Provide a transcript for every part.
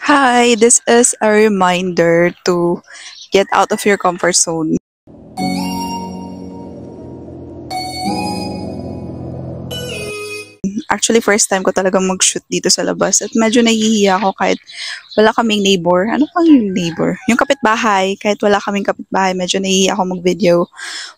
Hi, this is a reminder to get out of your comfort zone. Actually, first time ko talagang mag-shoot dito sa labas at medyo nahihiya ako kahit wala kaming neighbor. Ano pang yung neighbor? Yung kapitbahay. Kahit wala kaming kapitbahay, medyo nahihiya ako mag-video.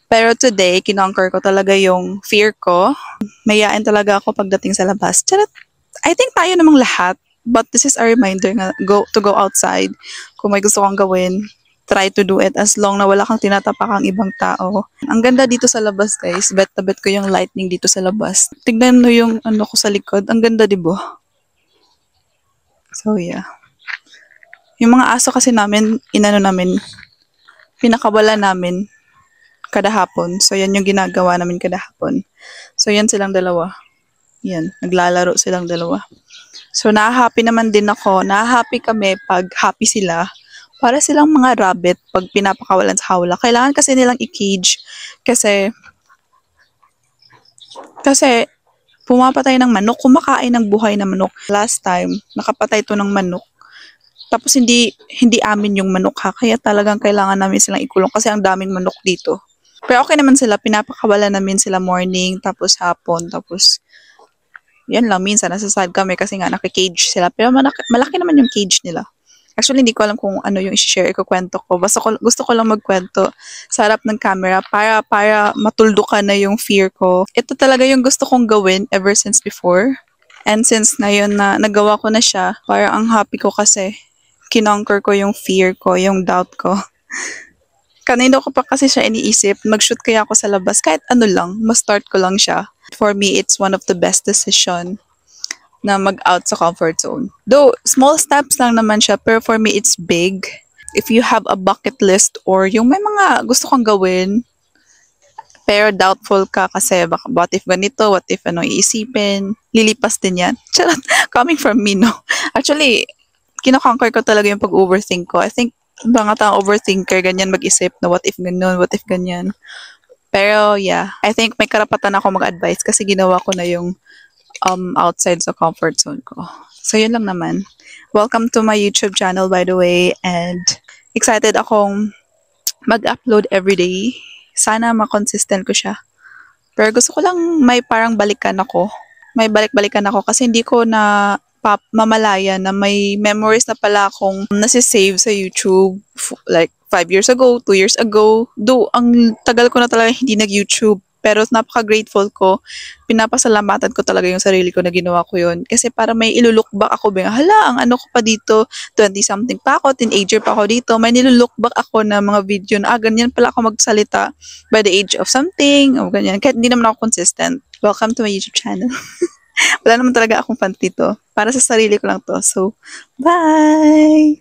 Pero today, kinonquer ko talaga yung fear ko. Mayayain talaga ako pagdating sa labas. Charot! I think tayo namang lahat. But this is a reminder nga to go outside. Kung may gusto kang gawin, try to do it as long na wala kang tinatapakang ibang tao. Ang ganda dito sa labas, guys. Bet na bet ko yung lightning dito sa labas. Tignan mo yung ano ko sa likod. Ang ganda, di ba? So, yeah. Yung mga aso kasi namin, pinakawala namin kada hapon. So, yan yung ginagawa namin kada hapon. So, yan silang dalawa. Yan, naglalaro silang dalawa. So, na-happy naman din ako. Na-happy kami pag happy sila. Para silang mga rabbit pag pinapakawalan sa hawla. Kailangan kasi nilang i-cage kasi pumapatay ng manok, kumakain ng buhay na manok. Last time, nakapatay to ng manok. Tapos hindi amin yung manok ha. Kaya talagang kailangan namin silang ikulong kasi ang daming manok dito. Pero okay naman sila, pinapakawalan namin sila morning, tapos hapon, tapos yan lang, minsan nasasad kami kasi nga nakikage sila. Pero malaki naman yung cage nila. Actually, hindi ko alam kung ano yung i-share ko, kwento ko. Basta gusto ko lang magkwento sa harap ng camera para matuldukan na yung fear ko. Ito talaga yung gusto kong gawin ever since before. And since ngayon na nagawa ko na siya, parang ang happy ko kasi kinonquer ko yung fear ko, yung doubt ko. Kanino ko pa kasi siya iniisip, mag-shoot kaya ako sa labas, kahit ano lang, ma-start ko lang siya. For me, it's one of the best decision na mag-out sa comfort zone. Though, small steps lang naman siya, pero for me, it's big. If you have a bucket list or yung may mga gusto kang gawin, pero doubtful ka kasi baka, what if ganito, what if ano iisipin, lilipas din yan. Charot, coming from me, no? Actually, kinoconquer ko talaga yung pag-overthink ko. I think, mga taong overthinker, ganyan mag-isip na what if ganyan, what if ganyan. Pero yeah, I think may karapatan ako mag-advise kasi ginawa ko na yung outside sa comfort zone ko. So, yun lang naman. Welcome to my YouTube channel, by the way, and excited akong mag-upload everyday. Sana ma-consistent ko siya. Pero gusto ko lang may parang balikan ako. May balik-balikan ako kasi hindi ko na mamalaya na may memories na pala akong nasisave sa YouTube. Like, 5 years ago, 2 years ago. Though, ang tagal ko na talaga hindi nag-YouTube. Pero napaka-grateful ko. Pinapasalamatan ko talaga yung sarili ko na ginawa ko yun. Kasi para may ilulook back ako. Hala, ang ano ko pa dito, 20-something pa ako, teenager pa ako dito. May nilulook back ako na mga video na, ganyan pala ako magsalita by the age of something, o ganyan. Kahit hindi naman ako consistent. Welcome to my YouTube channel. Wala naman talaga akong fan dito. Para sa sarili ko lang to. So, bye!